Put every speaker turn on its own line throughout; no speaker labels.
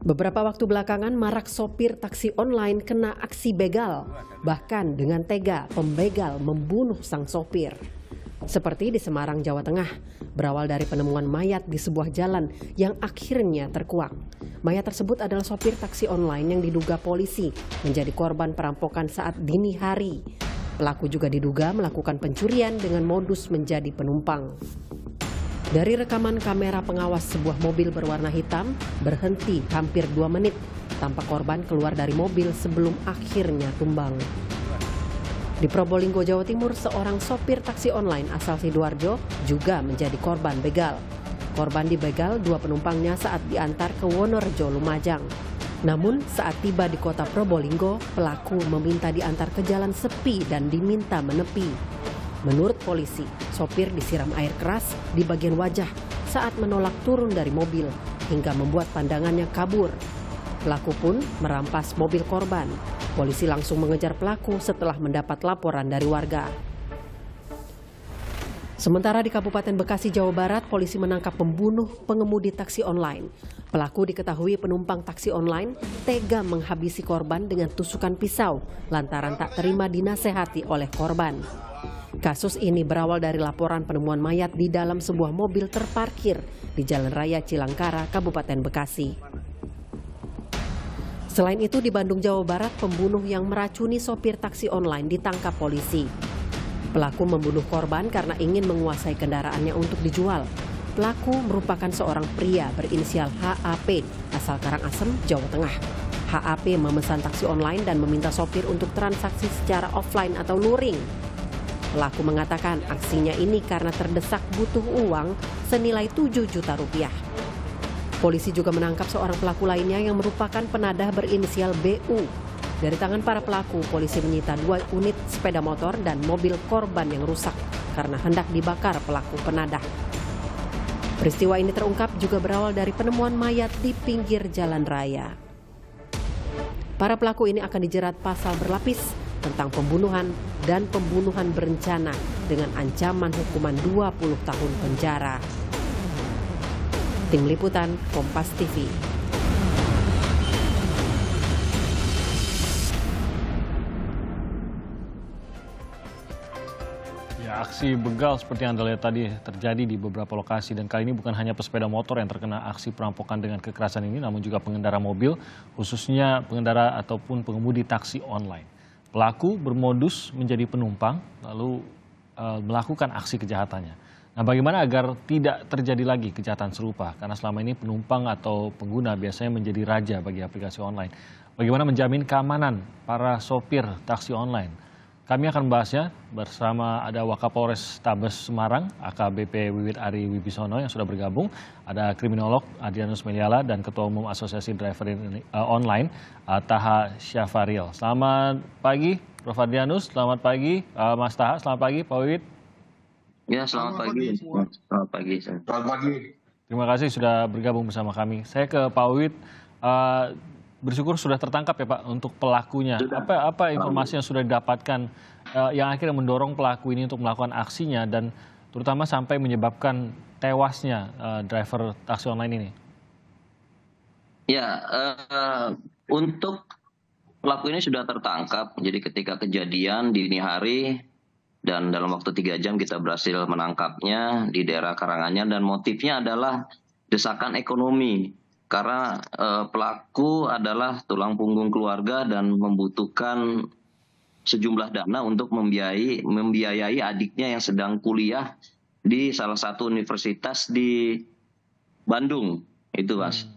Beberapa waktu belakangan marak sopir taksi online kena aksi begal. Bahkan dengan tega pembegal membunuh sang sopir. Seperti di Semarang, Jawa Tengah, berawal dari penemuan mayat di sebuah jalan yang akhirnya terkuak. Mayat tersebut adalah sopir taksi online yang diduga polisi menjadi korban perampokan saat dini hari. Pelaku juga diduga melakukan pencurian dengan modus menjadi penumpang. Dari rekaman kamera pengawas, sebuah mobil berwarna hitam berhenti hampir 2 menit tanpa korban keluar dari mobil sebelum akhirnya tumbang. Di Probolinggo, Jawa Timur, seorang sopir taksi online asal Sidoarjo juga menjadi korban begal. Korban dibegal 2 penumpangnya saat diantar ke Wonorejo, Lumajang. Namun saat tiba di kota Probolinggo, pelaku meminta diantar ke jalan sepi dan diminta menepi. Menurut polisi, sopir disiram air keras di bagian wajah saat menolak turun dari mobil hingga membuat pandangannya kabur. Pelaku pun merampas mobil korban. Polisi langsung mengejar pelaku setelah mendapat laporan dari warga. Sementara di Kabupaten Bekasi, Jawa Barat, polisi menangkap pembunuh pengemudi taksi online. Pelaku diketahui penumpang taksi online tega menghabisi korban dengan tusukan pisau lantaran tak terima dinasehati oleh korban. Kasus ini berawal dari laporan penemuan mayat di dalam sebuah mobil terparkir di Jalan Raya Cilangkara, Kabupaten Bekasi. Selain itu, di Bandung, Jawa Barat, pembunuh yang meracuni sopir taksi online ditangkap polisi. Pelaku membunuh korban karena ingin menguasai kendaraannya untuk dijual. Pelaku merupakan seorang pria berinisial HAP asal Karangasem, Jawa Tengah. HAP memesan taksi online dan meminta sopir untuk transaksi secara offline atau luring. Pelaku mengatakan aksinya ini karena terdesak butuh uang senilai 7 juta rupiah. Polisi juga menangkap seorang pelaku lainnya yang merupakan penadah berinisial BU. Dari tangan para pelaku, polisi menyita 2 unit sepeda motor dan mobil korban yang rusak karena hendak dibakar pelaku penadah. Peristiwa ini terungkap juga berawal dari penemuan mayat di pinggir jalan raya. Para pelaku ini akan dijerat pasal berlapis tentang pembunuhan dan pembunuhan berencana dengan ancaman hukuman 20 tahun penjara. Tim Liputan, Kompas TV.
Ya, aksi begal seperti yang Anda lihat tadi terjadi di beberapa lokasi, dan kali ini bukan hanya pesepeda motor yang terkena aksi perampokan dengan kekerasan ini, namun juga pengendara mobil, khususnya pengendara ataupun pengemudi taksi online. Pelaku bermodus menjadi penumpang lalu melakukan aksi kejahatannya. Nah, bagaimana agar tidak terjadi lagi kejahatan serupa? Karena selama ini penumpang atau pengguna biasanya menjadi raja bagi aplikasi online. Bagaimana menjamin keamanan para sopir taksi online? Kami akan membahasnya bersama ada Wakapolres Tabes Semarang, AKBP Wiwit Ari Wibisono yang sudah bergabung. Ada kriminolog Adrianus Meliala dan Ketua Umum Asosiasi Driver Online, Taha Syafaril. Selamat pagi, Prof. Adrianus. Selamat pagi, Mas Taha. Selamat pagi, Pak Wiwit.
Ya, selamat pagi. Selamat pagi.
Selamat pagi.
Terima kasih sudah bergabung bersama kami. Saya ke Pak Wiwit. Bersyukur sudah tertangkap ya Pak untuk pelakunya. Apa informasi yang sudah didapatkan yang akhirnya mendorong pelaku ini untuk melakukan aksinya dan terutama sampai menyebabkan tewasnya driver taksi online ini?
Ya, untuk pelaku ini sudah tertangkap. Jadi ketika kejadian dini hari dan dalam waktu 3 jam kita berhasil menangkapnya di daerah Karanganyar, dan motifnya adalah desakan ekonomi. Karena pelaku adalah tulang punggung keluarga dan membutuhkan sejumlah dana untuk membiayai adiknya yang sedang kuliah di salah satu universitas di Bandung. Itu, Mas.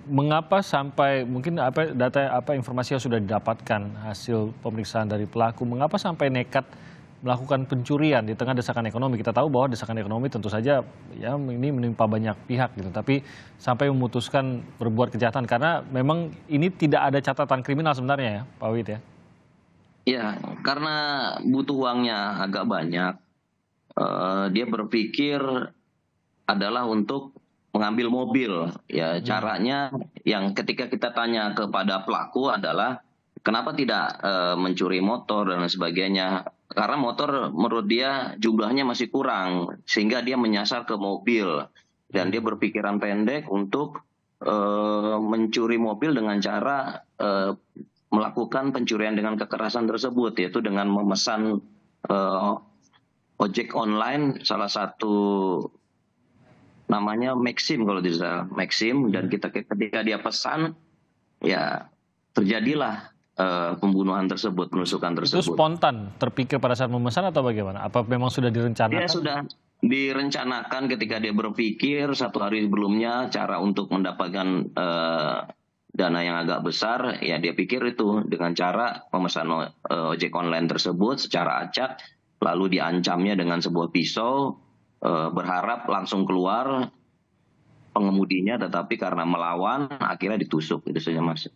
Mengapa sampai mungkin informasi yang sudah didapatkan hasil pemeriksaan dari pelaku, mengapa sampai nekat melakukan pencurian di tengah desakan ekonomi? Kita tahu bahwa desakan ekonomi tentu saja ya ini menimpa banyak pihak gitu, tapi sampai memutuskan berbuat kejahatan karena memang ini tidak ada catatan kriminal sebenarnya ya, Pak Wid ya?
Ya, karena butuh uangnya agak banyak, dia berpikir adalah untuk mengambil mobil. Ya, caranya yang ketika kita tanya kepada pelaku adalah kenapa tidak mencuri motor dan sebagainya. Karena motor menurut dia jumlahnya masih kurang, sehingga dia menyasar ke mobil. Dan dia berpikiran pendek untuk mencuri mobil dengan cara melakukan pencurian dengan kekerasan tersebut, yaitu dengan memesan ojek online, salah satu namanya Maxim kalau tidak salah, Maxim, dan ketika dia pesan, ya terjadilah pembunuhan tersebut, penusukan
Itu
tersebut.
spontan terpikir pada saat memesan atau bagaimana? Apa memang sudah direncanakan?
Dia sudah direncanakan ketika dia berpikir 1 hari sebelumnya cara untuk mendapatkan dana yang agak besar, ya dia pikir itu dengan cara memesan ojek online tersebut secara acak, lalu diancamnya dengan sebuah pisau, berharap langsung keluar pengemudinya, tetapi karena melawan akhirnya ditusuk, itu saja Mas.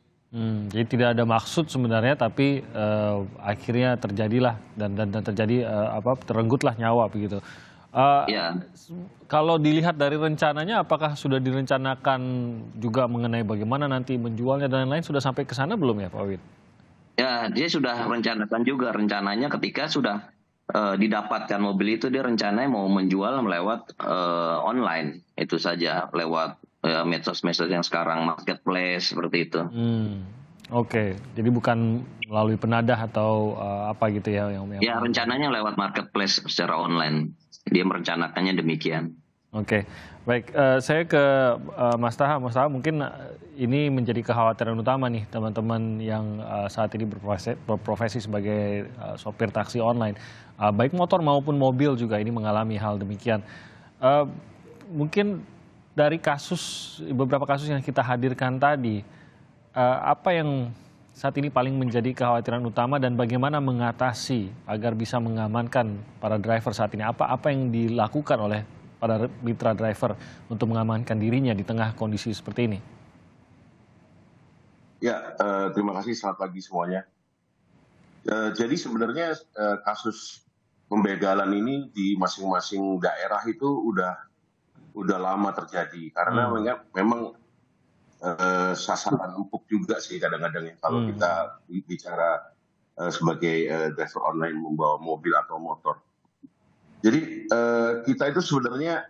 Jadi tidak ada maksud sebenarnya, tapi akhirnya terjadilah dan terjadi terenggutlah nyawa begitu.
Ya.
Kalau dilihat dari rencananya, apakah sudah direncanakan juga mengenai bagaimana nanti menjualnya dan lain-lain, sudah sampai ke sana belum ya Pak Wid?
Ya, dia sudah rencanakan juga, rencananya ketika sudah didapatkan mobil itu, dia rencananya mau menjual lewat online, itu saja, lewat medsos-medsos yang sekarang marketplace seperti itu.
Oke, jadi bukan melalui penadah atau apa gitu ya yang
Ya, rencananya lewat marketplace secara online. Dia merencanakannya demikian.
Oke, baik. Saya ke Mas Taha. Mas Taha, mungkin ini menjadi kekhawatiran utama nih teman-teman yang saat ini berprofesi sebagai sopir taksi online. Baik motor maupun mobil juga ini mengalami hal demikian. Mungkin dari beberapa kasus yang kita hadirkan tadi, apa yang saat ini paling menjadi kekhawatiran utama dan bagaimana mengatasi agar bisa mengamankan para driver saat ini? Apa yang dilakukan oleh para mitra driver untuk mengamankan dirinya di tengah kondisi seperti ini?
Ya, terima kasih. Selamat pagi semuanya. Jadi sebenarnya kasus pembegalan ini di masing-masing daerah itu udah lama terjadi, karena memang sasaran empuk juga sih kadang-kadang ya kalau kita bicara sebagai driver online membawa mobil atau motor. Jadi kita itu sebenarnya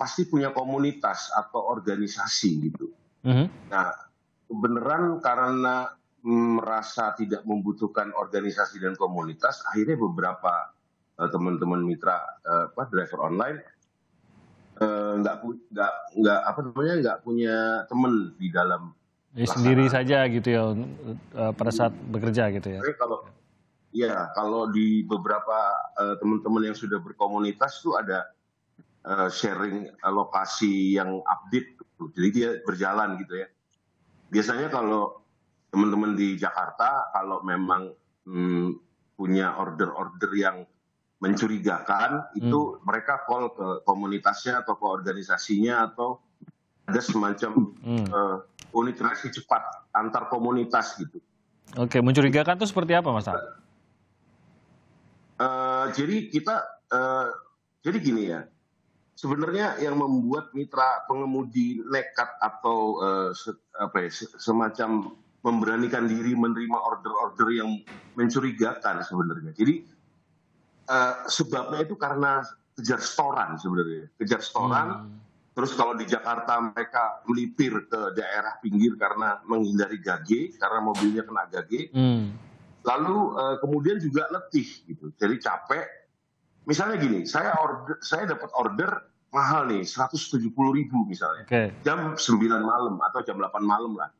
pasti punya komunitas atau organisasi gitu. Nah, kebenaran karena merasa tidak membutuhkan organisasi dan komunitas, akhirnya beberapa teman-teman mitra driver online nggak punya teman di dalam
sendiri saja gitu ya pada saat bekerja gitu ya.
Kalau di beberapa teman-teman yang sudah berkomunitas tuh ada sharing lokasi yang update, jadi dia berjalan gitu ya. Biasanya kalau teman-teman di Jakarta kalau memang punya order-order yang mencurigakan, itu mereka call ke komunitasnya atau ke organisasinya, atau ada semacam unit reaksi cepat antar komunitas gitu.
Oke, mencurigakan itu seperti apa Mas?
Jadi gini ya, sebenarnya yang membuat mitra pengemudi nekat atau semacam memberanikan diri menerima order-order yang mencurigakan sebenarnya. Jadi sebabnya itu karena kejar setoran sebenarnya, Terus kalau di Jakarta mereka melipir ke daerah pinggir karena menghindari gage, karena mobilnya kena gage. Lalu kemudian juga letih gitu, jadi capek. Misalnya gini, saya dapat order mahal nih, 170.000 misalnya, jam 9 malam atau jam 8 malam lah,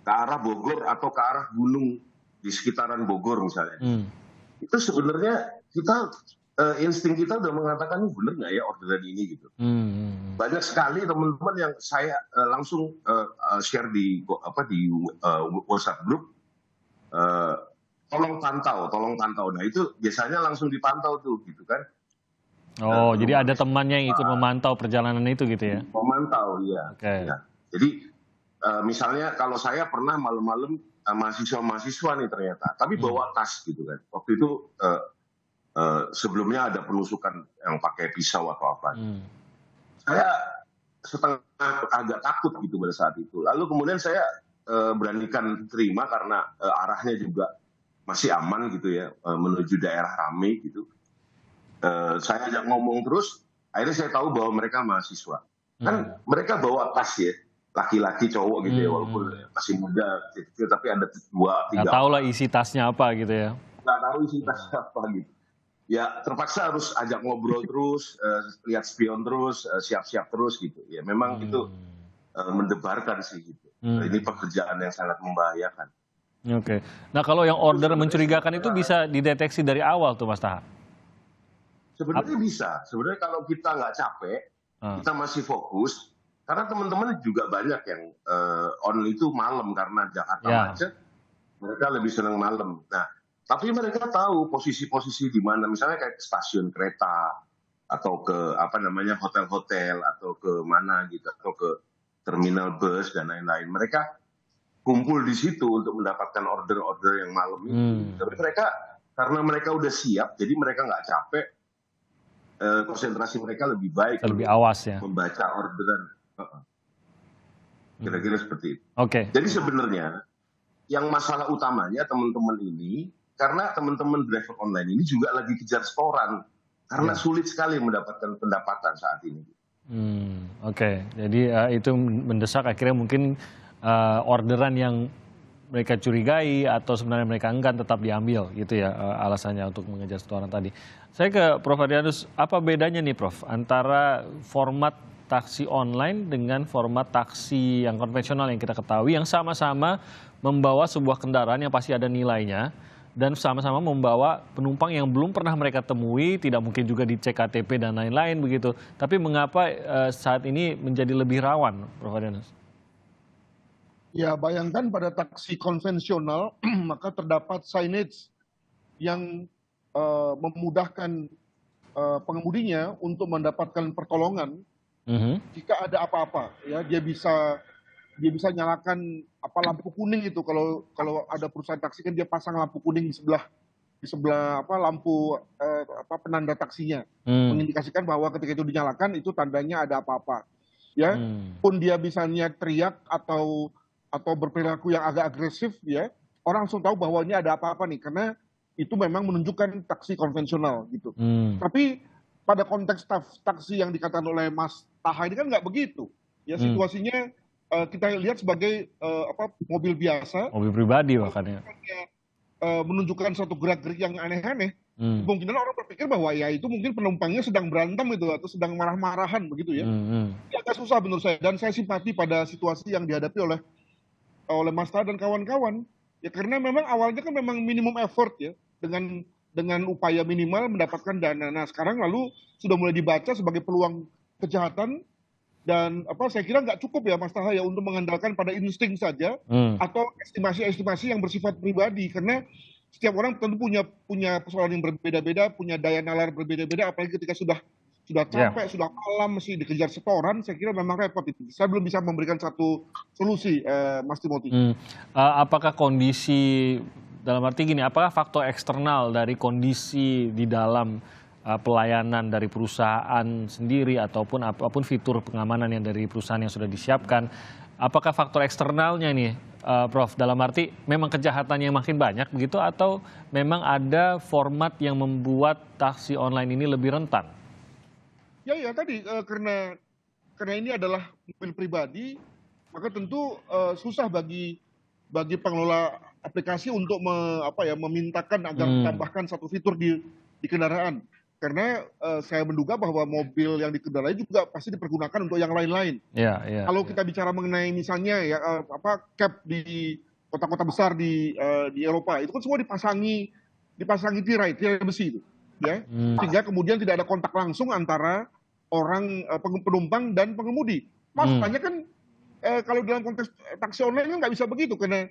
ke arah Bogor atau ke arah gunung di sekitaran Bogor misalnya. Itu sebenarnya insting kita udah mengatakan ini bener nggak ya orderan ini gitu. Banyak sekali teman-teman yang saya langsung share di WhatsApp group, tolong pantau. Nah itu biasanya langsung dipantau tuh gitu kan.
Jadi ada temannya yang ikut memantau perjalanan itu gitu ya?
Memantau, iya. Ya. Jadi misalnya kalau saya pernah malam-malam mahasiswa nih ternyata, tapi bawa tas gitu kan. Waktu itu sebelumnya ada penusukan yang pakai pisau atau apa. Saya agak takut gitu pada saat itu. Lalu kemudian saya beranikan terima karena arahnya juga masih aman gitu ya, menuju daerah ramai gitu. Saya ajak ngomong terus, akhirnya saya tahu bahwa mereka mahasiswa. Kan mereka bawa tas ya, laki-laki cowok gitu ya, walaupun masih muda kecil, tapi ada 2, 3
Nggak tahu lah isi tasnya apa gitu ya.
nggak tahu isi tasnya apa gitu. Ya terpaksa harus ajak ngobrol terus, lihat spion terus, siap-siap terus gitu. Ya memang itu mendebarkan sih gitu. Ini pekerjaan yang sangat membahayakan.
Oke. Nah kalau yang order mencurigakan itu bisa dideteksi dari awal tuh Mas Taha?
Sebenarnya bisa. Sebenarnya kalau kita nggak capek, kita masih fokus. Karena teman-teman juga banyak yang on itu malam karena Jakarta macet. Mereka lebih senang malam. Nah, tapi mereka tahu posisi-posisi di mana, misalnya kayak ke stasiun kereta atau ke hotel-hotel atau ke mana gitu, atau ke terminal bus dan lain-lain. Mereka kumpul di situ untuk mendapatkan order-order yang malam itu. Tapi mereka karena mereka udah siap, jadi mereka nggak capek. Konsentrasi mereka lebih baik,
lebih awas ya,
membaca orderan. Kira-kira seperti itu.
Oke.
Jadi sebenarnya yang masalah utamanya teman-teman ini, karena teman-teman driver online ini juga lagi kejar setoran, karena sulit sekali mendapatkan pendapatan saat ini.
Oke. Jadi itu mendesak akhirnya mungkin orderan yang mereka curigai atau sebenarnya mereka enggan tetap diambil gitu ya, alasannya untuk mengejar setoran tadi. Saya ke Prof. Adrianus, apa bedanya nih Prof antara format taksi online dengan format taksi yang konvensional yang kita ketahui, yang sama-sama membawa sebuah kendaraan yang pasti ada nilainya dan sama-sama membawa penumpang yang belum pernah mereka temui, tidak mungkin juga dicek KTP dan lain-lain begitu. Tapi mengapa saat ini menjadi lebih rawan, Prof. Adrianus?
Ya, bayangkan pada taksi konvensional maka terdapat signage yang memudahkan pengemudinya untuk mendapatkan pertolongan jika ada apa-apa. Ya, dia bisa nyalakan lampu kuning itu, kalau ada perusahaan taksi kan dia pasang lampu kuning di sebelah lampu penanda taksinya, mengindikasikan bahwa ketika itu dinyalakan itu tandanya ada apa-apa. Ya, pun dia misalnya teriak atau berperilaku yang agak agresif, ya orang langsung tahu bahwa ini ada apa-apa nih, karena itu memang menunjukkan taksi konvensional gitu. Tapi pada konteks taksi yang dikatakan oleh Mas Taha ini kan nggak begitu. Ya situasinya kita lihat sebagai mobil biasa.
Mobil pribadi bahkan ya.
Menunjukkan suatu gerak-gerik yang aneh-aneh. Kemungkinan orang berpikir bahwa ya itu mungkin penumpangnya sedang berantem itu atau sedang marah-marahan begitu ya. Ini agak susah menurut saya, dan saya simpati pada situasi yang dihadapi oleh Mas Taha dan kawan-kawan. Ya karena memang awalnya kan memang minimum effort ya, dengan upaya minimal mendapatkan dana. Nah sekarang lalu sudah mulai dibaca sebagai peluang kejahatan, dan saya kira nggak cukup ya Mas Taha ya untuk mengandalkan pada insting saja atau estimasi-estimasi yang bersifat pribadi, karena setiap orang tentu punya persoalan yang berbeda-beda, punya daya nalar berbeda-beda, apalagi ketika sudah capek, sudah malam, mesti dikejar setoran. Saya kira memang repot itu. Saya belum bisa memberikan satu solusi, Mas Timothy.
Apakah kondisi, dalam arti gini, apakah faktor eksternal dari kondisi di dalam pelayanan dari perusahaan sendiri ataupun apapun fitur pengamanan yang dari perusahaan yang sudah disiapkan, apakah faktor eksternalnya nih, Prof, dalam arti memang kejahatannya makin banyak begitu, atau memang ada format yang membuat taksi online ini lebih rentan?
Ya tadi karena ini adalah mobil pribadi, maka tentu susah bagi pengelola aplikasi untuk memintakan agar tambahkan satu fitur di kendaraan. Karena saya menduga bahwa mobil yang dikendarai juga pasti dipergunakan untuk yang lain-lain. Kalau kita bicara mengenai misalnya cap di kota-kota besar di Eropa, itu kan semua dipasangi tirai besi itu. Ya, sehingga kemudian tidak ada kontak langsung antara orang penumpang dan pengemudi. Masalahnya kan kalau dalam konteks taksi online kan nggak bisa begitu, karena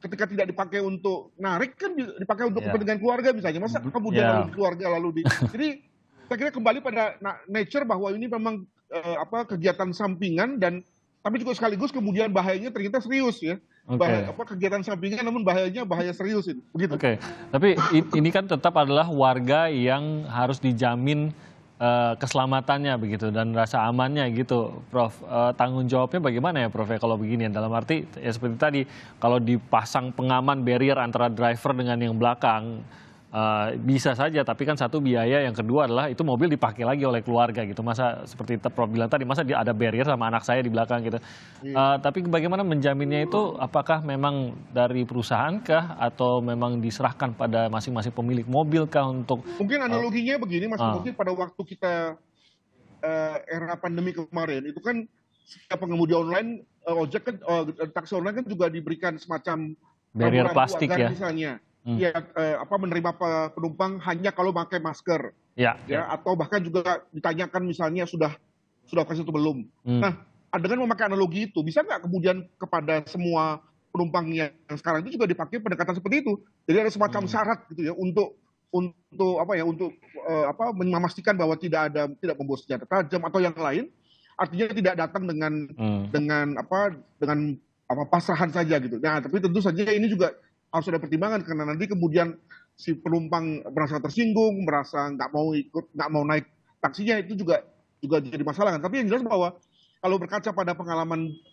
ketika tidak dipakai untuk narik kan dipakai untuk kepentingan keluarga misalnya. Masa kemudian keluarga lalu jadi saya kira kembali pada nature bahwa ini memang kegiatan sampingan, dan tapi juga sekaligus kemudian bahayanya ternyata serius ya. Kegiatan sampingan namun bahaya serius itu. Begitu.
Tapi ini kan tetap adalah warga yang harus dijamin keselamatannya begitu dan rasa amannya gitu, Prof. Tanggung jawabnya bagaimana ya, Prof? Kalau begini, dalam arti ya seperti tadi, kalau dipasang pengaman barrier antara driver dengan yang belakang, bisa saja, tapi kan satu biaya, yang kedua adalah itu mobil dipakai lagi oleh keluarga gitu. Masa seperti Prof bilang tadi, masa ada barrier sama anak saya di belakang gitu. Tapi bagaimana menjaminnya itu, apakah memang dari perusahaan kah atau memang diserahkan pada masing-masing pemilik mobil kah untuk
Mungkin analoginya begini, Mas. Mungkin pada waktu kita era pandemi kemarin itu kan setiap pengemudi online, ojek kan, taksi online kan juga diberikan semacam
barrier
rambu-rambu
plastik
agar
ya?
misalnya ya menerima penumpang hanya kalau pakai masker,
Ya.
ya, atau bahkan juga ditanyakan misalnya sudah vaksin atau belum. Nah, dengan memakai analogi itu bisa nggak kemudian kepada semua penumpang yang sekarang itu juga dipakai pendekatan seperti itu. Jadi ada semacam syarat gitu ya untuk memastikan bahwa tidak membawa senjata tajam atau yang lain, artinya tidak datang dengan pasrahan saja gitu. Nah, tapi tentu saja ini juga harus ada pertimbangan, karena nanti kemudian si penumpang merasa tersinggung, merasa nggak mau naik taksinya, itu juga jadi masalah kan. Tapi yang jelas bahwa kalau berkaca pada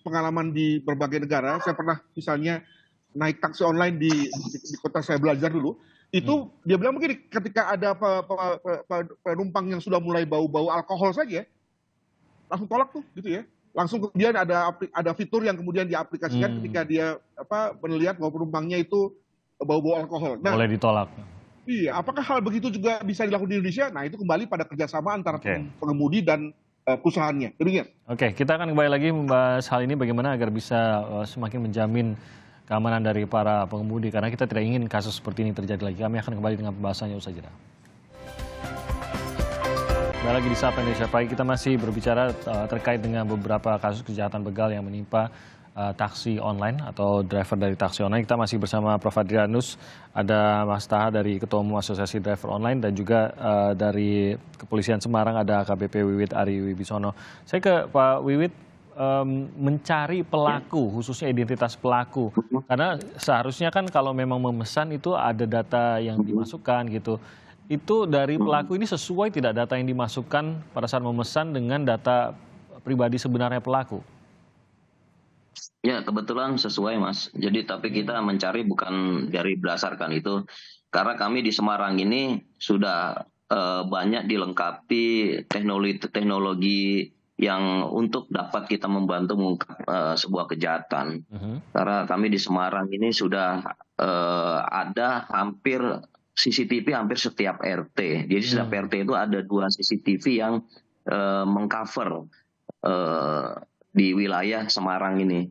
pengalaman di berbagai negara, saya pernah misalnya naik taksi online di kota saya belajar dulu, itu dia bilang begini, ketika ada penumpang yang sudah mulai bau-bau alkohol saja, langsung tolak tuh gitu ya. Langsung kemudian ada fitur yang kemudian diaplikasikan ketika dia melihat bahwa penumpangnya itu bau-bau alkohol. Nah,
boleh ditolak.
Iya, apakah hal begitu juga bisa dilakukan di Indonesia? Nah, itu kembali pada kerjasama antara pengemudi dan perusahaannya. Demikian.
Oke, kita akan kembali lagi membahas hal ini, bagaimana agar bisa semakin menjamin keamanan dari para pengemudi, karena kita tidak ingin kasus seperti ini terjadi lagi. Kami akan kembali dengan pembahasannya usai jeda. Kembali lagi di Sapa Indonesia Pagi, kita masih berbicara terkait dengan beberapa kasus kejahatan begal yang menimpa taksi online atau driver dari taksi online. Kita masih bersama Prof Adrianus, ada Mas Taha dari Ketua Umum Asosiasi Driver Online, dan juga dari Kepolisian Semarang ada AKBP Wiwit Ari Wibisono. Saya ke Pak Wiwit, mencari pelaku, khususnya identitas pelaku, karena seharusnya kan kalau memang memesan itu ada data yang dimasukkan gitu. Itu dari pelaku ini sesuai tidak data yang dimasukkan pada saat memesan dengan data pribadi sebenarnya pelaku?
Ya, kebetulan sesuai, Mas. Jadi tapi kita mencari bukan dari berdasarkan itu, karena kami di Semarang ini sudah banyak dilengkapi teknologi yang untuk dapat kita membantu mengungkap sebuah kejahatan. Karena kami di Semarang ini sudah ada hampir CCTV hampir setiap RT. Jadi setiap RT itu ada 2 CCTV yang mengcover di wilayah Semarang ini.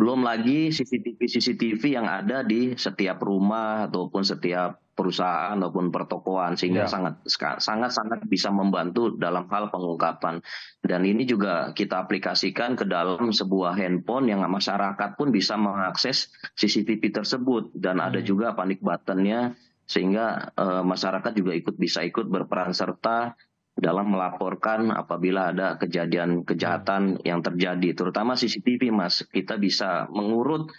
Belum lagi CCTV yang ada di setiap rumah ataupun setiap perusahaan ataupun pertokoan, sehingga sangat bisa membantu dalam hal pengungkapan. Dan ini juga kita aplikasikan ke dalam sebuah handphone yang masyarakat pun bisa mengakses CCTV tersebut, dan ada juga panic button-nya, sehingga masyarakat juga bisa ikut berperan serta dalam melaporkan apabila ada kejadian kejahatan yang terjadi, terutama CCTV, Mas. Kita bisa mengurut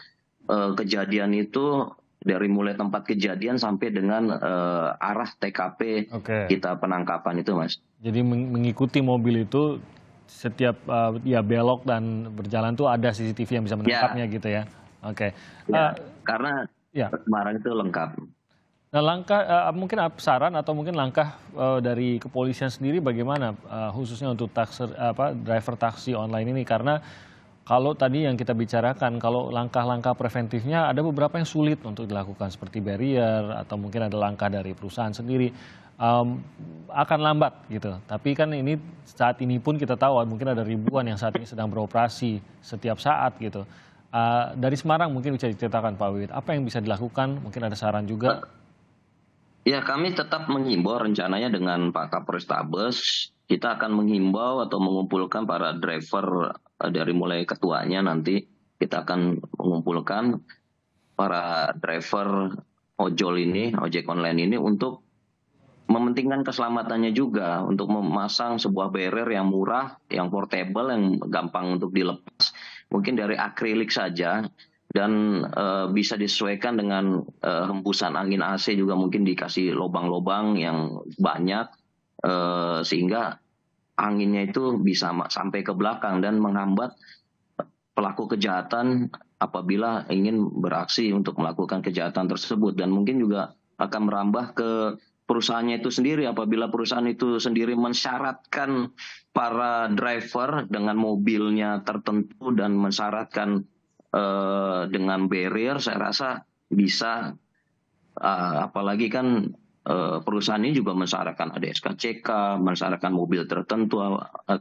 kejadian itu dari mulai tempat kejadian sampai dengan arah TKP kita penangkapan itu, Mas.
Jadi mengikuti mobil itu setiap belok dan berjalan tuh ada CCTV yang bisa menangkapnya gitu ya.
Karena Semarang itu lengkap.
Nah, langkah mungkin saran atau mungkin langkah dari kepolisian sendiri bagaimana, khususnya untuk driver taksi online ini, karena kalau tadi yang kita bicarakan, kalau langkah-langkah preventifnya ada beberapa yang sulit untuk dilakukan seperti barrier atau mungkin ada langkah dari perusahaan sendiri, akan lambat gitu. Tapi kan ini saat ini pun kita tahu mungkin ada ribuan yang saat ini sedang beroperasi setiap saat gitu. Dari Semarang mungkin bisa diceritakan Pak Wiwit, apa yang bisa dilakukan? Mungkin ada saran juga.
Ya, kami tetap menghimbau rencananya dengan Pak Kapolrestabes, kita akan menghimbau atau mengumpulkan para driver dari mulai ketuanya, nanti kita akan mengumpulkan para driver ojek online ini untuk mementingkan keselamatannya juga, untuk memasang sebuah barrier yang murah, yang portable, yang gampang untuk dilepas, mungkin dari akrilik saja. Dan bisa disesuaikan dengan hembusan angin AC, juga mungkin dikasih lubang-lubang yang banyak sehingga anginnya itu bisa sampai ke belakang dan menghambat pelaku kejahatan apabila ingin beraksi untuk melakukan kejahatan tersebut. Dan mungkin juga akan merambah ke perusahaannya itu sendiri. Apabila perusahaan itu sendiri mensyaratkan para driver dengan mobilnya tertentu dan mensyaratkan dengan barrier, saya rasa bisa. Apalagi kan perusahaan ini juga mensyaratkan ada SKCK, mensyaratkan mobil tertentu.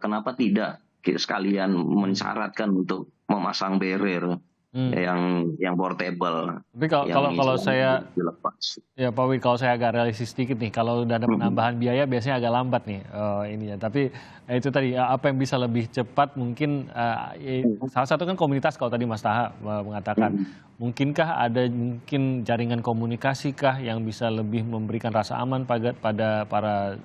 Kenapa tidak sekalian mensyaratkan untuk memasang barrier yang portable,
Tapi
yang
kalau saya
dilepas.
Ya Pak Wi, kalau saya agak realistis sedikit nih, kalau udah ada penambahan biaya biasanya agak lambat nih ininya. Tapi itu tadi apa yang bisa lebih cepat mungkin salah satu kan komunitas kalau tadi Mas Taha mengatakan, mungkinkah ada jaringan komunikasi kah yang bisa lebih memberikan rasa aman pada para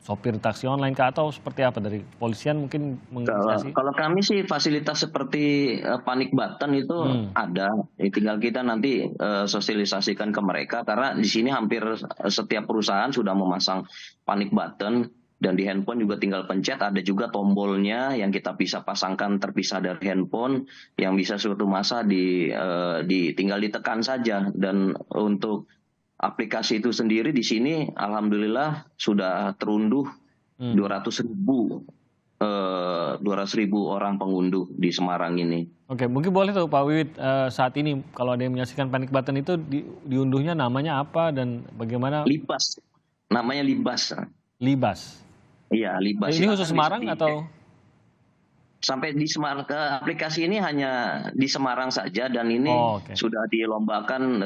sopir taksi online kah, atau seperti apa dari kepolisian mungkin menginisiasi?
Kalau kami sih fasilitas seperti panic button itu ada. Tinggal kita nanti sosialisasikan ke mereka, karena di sini hampir setiap perusahaan sudah memasang panic button, dan di handphone juga tinggal pencet. Ada juga tombolnya yang kita bisa pasangkan terpisah dari handphone, yang bisa suatu masa tinggal ditekan saja. Dan untuk aplikasi itu sendiri di sini alhamdulillah sudah terunduh 200.000 orang pengunduh di Semarang ini.
Oke, mungkin boleh tuh Pak Wiwit, saat ini kalau ada yang menyaksikan panic button itu diunduhnya namanya apa dan bagaimana?
Libas, namanya Libas.
Libas.
Iya, Libas.
Ini khusus Semarang atau?
Sampai di Semarang, aplikasi ini hanya di Semarang saja, dan ini sudah dilombakan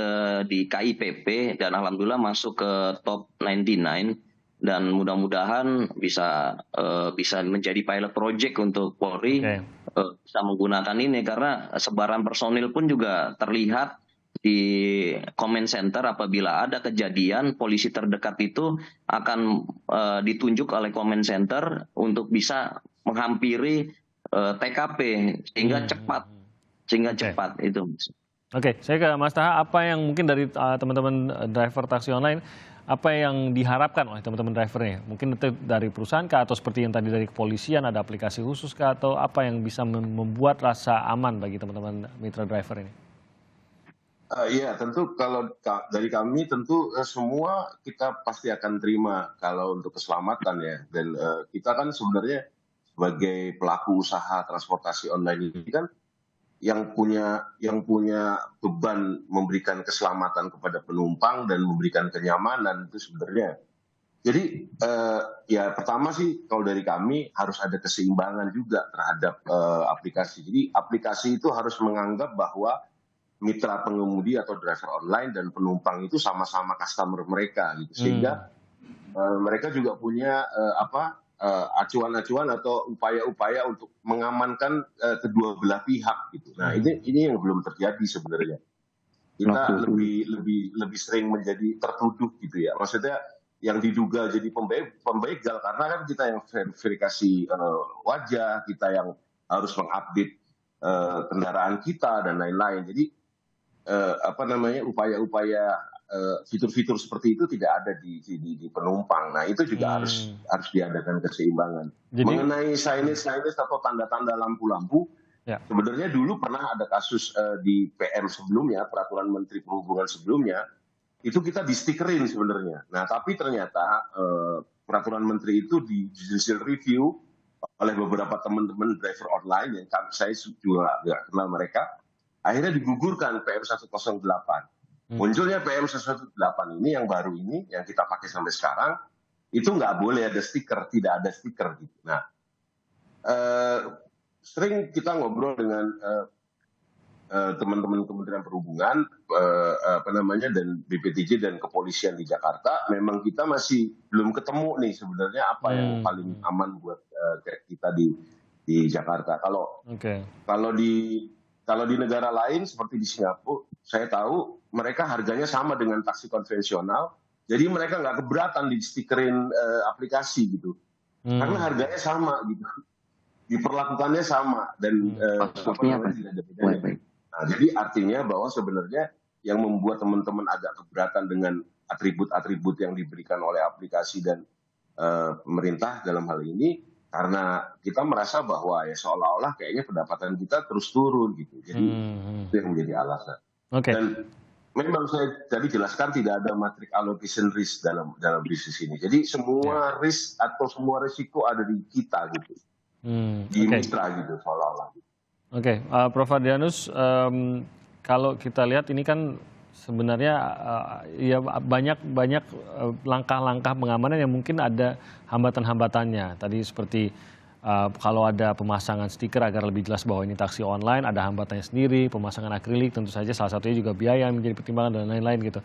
di KIPP dan alhamdulillah masuk ke top 99, dan mudah-mudahan bisa menjadi pilot project untuk Polri bisa menggunakan ini, karena sebaran personil pun juga terlihat di comment center. Apabila ada kejadian, polisi terdekat itu akan ditunjuk oleh comment center untuk bisa menghampiri TKP sehingga cepat itu.
Oke, saya ke Mas Taha, apa yang mungkin dari teman-teman driver taksi online, apa yang diharapkan oleh teman-teman drivernya? Mungkin itu dari perusahaan kah, atau seperti yang tadi dari kepolisian ada aplikasi khusus kah, atau apa yang bisa membuat rasa aman bagi teman-teman mitra driver ini?
Iya, tentu kalau dari kami tentu semua kita pasti akan terima kalau untuk keselamatan ya. Dan kita kan sebenarnya sebagai pelaku usaha transportasi online ini kan yang punya beban memberikan keselamatan kepada penumpang dan memberikan kenyamanan itu sebenarnya. Jadi ya pertama sih kalau dari kami harus ada keseimbangan juga terhadap aplikasi. Jadi aplikasi itu harus menganggap bahwa mitra pengemudi atau driver online dan penumpang itu sama-sama customer mereka gitu, sehingga mereka juga punya acuan-acuan atau upaya-upaya untuk mengamankan kedua belah pihak gitu. Nah ini yang belum terjadi sebenarnya. Kita lebih sering menjadi tertuduh gitu ya. Maksudnya yang diduga jadi pembegal karena kan kita yang verifikasi wajah, kita yang harus mengupdate kendaraan kita dan lain-lain. Jadi upaya-upaya fitur-fitur seperti itu tidak ada di penumpang. Nah itu juga harus diadakan keseimbangan. Jadi, mengenai signage atau tanda-tanda lampu-lampu, sebenarnya dulu pernah ada kasus di PM sebelumnya, peraturan Menteri Perhubungan sebelumnya, itu kita di-stikerin sebenarnya. Nah tapi ternyata peraturan Menteri itu di judicial review oleh beberapa teman-teman driver online yang saya juga nggak kenal mereka, akhirnya digugurkan PM 108. Munculnya PM 108 ini yang baru ini, yang kita pakai sampai sekarang, itu nggak boleh ada stiker, tidak ada stiker gitu. Nah, sering kita ngobrol dengan teman-teman Kementerian Perhubungan, dan BPTJ dan kepolisian di Jakarta, memang kita masih belum ketemu nih sebenarnya apa yang paling aman buat kita di Jakarta. Kalau di negara lain seperti di Singapura, saya tahu mereka harganya sama dengan taksi konvensional, jadi mereka nggak keberatan di stikerin aplikasi gitu, karena harganya sama gitu, diperlakukannya sama dan tidak ada bedanya. Nah, jadi artinya bahwa sebenarnya yang membuat teman-teman agak keberatan dengan atribut-atribut yang diberikan oleh aplikasi dan pemerintah dalam hal ini, karena kita merasa bahwa ya seolah-olah kayaknya pendapatan kita terus turun gitu, jadi itu yang menjadi alasan. Dan memang saya tadi jelaskan tidak ada matrix allocation risk dalam bisnis ini. Jadi semua risk atau semua risiko ada di kita gitu, di mitra gitu seolah-olah.
Oke, Prof. Adrianus, kalau kita lihat ini kan sebenarnya ya banyak langkah-langkah pengamanan yang mungkin ada hambatan-hambatannya. Tadi seperti kalau ada pemasangan stiker agar lebih jelas bahwa ini taksi online, ada hambatannya sendiri, pemasangan akrilik tentu saja salah satunya juga biaya yang menjadi pertimbangan dan lain-lain gitu.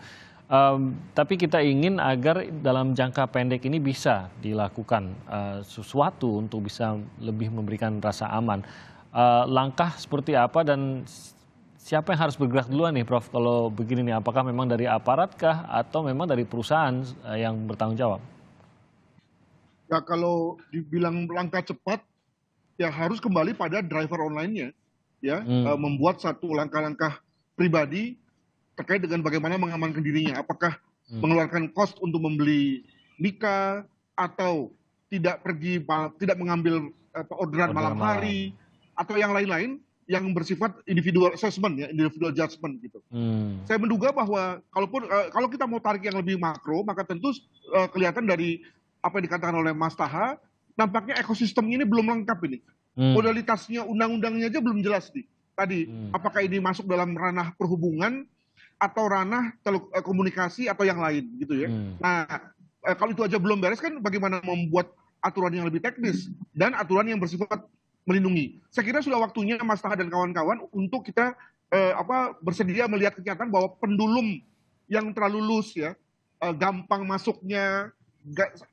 Tapi kita ingin agar dalam jangka pendek ini bisa dilakukan sesuatu untuk bisa lebih memberikan rasa aman. Langkah seperti apa dan siapa yang harus bergerak duluan nih Prof? Kalau begini nih, apakah memang dari aparat kah atau memang dari perusahaan yang bertanggung jawab?
Ya kalau dibilang langkah cepat, ya harus kembali pada driver online-nya, ya membuat satu langkah-langkah pribadi terkait dengan bagaimana mengamankan dirinya. Apakah mengeluarkan cost untuk membeli mika atau tidak mengambil orderan malam hari atau yang lain-lain yang bersifat individual assessment, ya individual judgment gitu. Saya menduga bahwa kalau kita mau tarik yang lebih makro, maka tentu kelihatan dari apa yang dikatakan oleh Mas Taha, nampaknya ekosistem ini belum lengkap ini. Modalitasnya, undang-undangnya aja belum jelas nih. Tadi, apakah ini masuk dalam ranah perhubungan atau ranah komunikasi atau yang lain gitu ya. Nah, kalau itu aja belum beres kan bagaimana membuat aturan yang lebih teknis dan aturan yang bersifat melindungi. Saya kira sudah waktunya Mas Taha dan kawan-kawan untuk kita bersedia melihat kenyataan bahwa pendulum yang terlalu loose ya, gampang masuknya,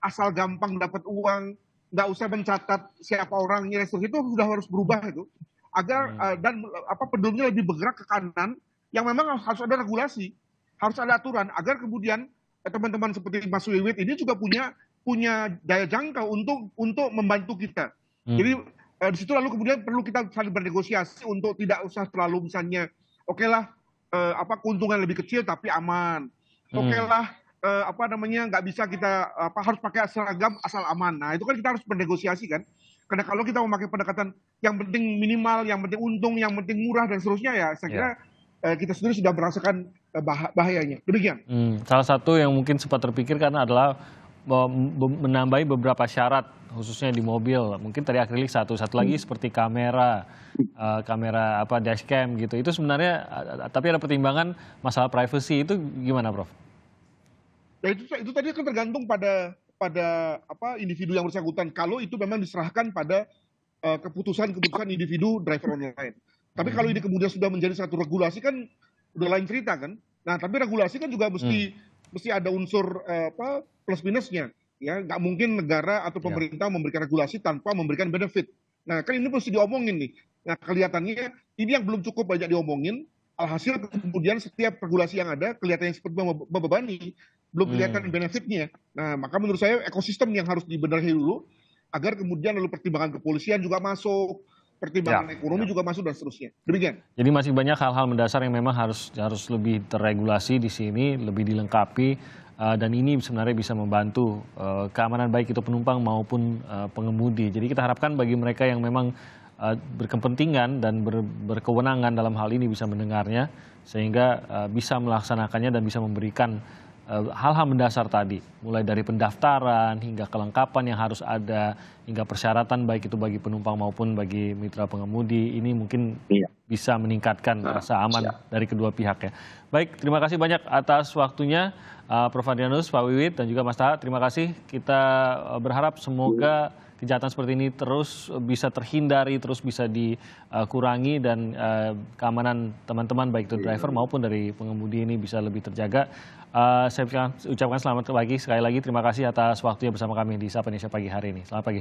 asal gampang dapat uang, nggak usah mencatat siapa orangnya, itu sudah harus berubah itu agar dan pendulumnya lebih bergerak ke kanan, yang memang harus ada regulasi, harus ada aturan agar kemudian teman-teman seperti Mas Wiwit ini juga punya daya jangkau untuk membantu kita. Jadi di situ lalu kemudian perlu kita saling bernegosiasi untuk tidak usah terlalu misalnya oke lah keuntungan lebih kecil tapi aman, oke lah nggak bisa kita harus pakai seragam asal aman. Nah itu kan kita harus bernegosiasi kan, karena kalau kita memakai pendekatan yang penting minimal, yang penting untung, yang penting murah dan seterusnya, ya saya kira kita sendiri sudah merasakan bahayanya. Demikian.
Salah satu yang mungkin sempat terpikirkan adalah menambahi beberapa syarat khususnya di mobil. Mungkin tadi akrilik satu lagi seperti kamera dashcam gitu. Itu sebenarnya tapi ada pertimbangan masalah privacy, itu gimana Prof?
Ya itu tadi kan tergantung pada individu yang bersangkutan. Kalau itu memang diserahkan pada keputusan individu driver online. Tapi kalau ini kemudian sudah menjadi satu regulasi kan udah lain cerita kan. Nah tapi regulasi kan juga mesti ada unsur plus minusnya. Ya nggak mungkin negara atau pemerintah memberikan regulasi tanpa memberikan benefit. Nah kan ini mesti diomongin nih. Nah kelihatannya ini yang belum cukup banyak diomongin. Alhasil kemudian setiap regulasi yang ada kelihatannya seperti membebani, belum kelihatan benefitnya. Nah, maka menurut saya ekosistem yang harus dibenahi dulu agar kemudian lalu pertimbangan kepolisian juga masuk, pertimbangan ekonomi juga masuk dan seterusnya. Demikian.
Jadi masih banyak hal-hal mendasar yang memang harus lebih terregulasi di sini, lebih dilengkapi dan ini sebenarnya bisa membantu keamanan baik itu penumpang maupun pengemudi. Jadi kita harapkan bagi mereka yang memang berkepentingan dan berkewenangan dalam hal ini bisa mendengarnya sehingga bisa melaksanakannya dan bisa memberikan hal-hal mendasar tadi, mulai dari pendaftaran hingga kelengkapan yang harus ada, hingga persyaratan baik itu bagi penumpang maupun bagi mitra pengemudi. Ini mungkin bisa meningkatkan rasa aman dari kedua pihak ya. Baik, terima kasih banyak atas waktunya Prof. Adrianus, Pak Wiwit dan juga Mas Taha. Terima kasih. Kita berharap semoga kejahatan seperti ini terus bisa terhindari, terus bisa dikurangi dan keamanan teman-teman baik itu driver maupun dari pengemudi ini bisa lebih terjaga. Saya ucapkan selamat pagi sekali lagi. Terima kasih atas waktunya bersama kami di Sapa Indonesia Pagi hari ini. Selamat pagi.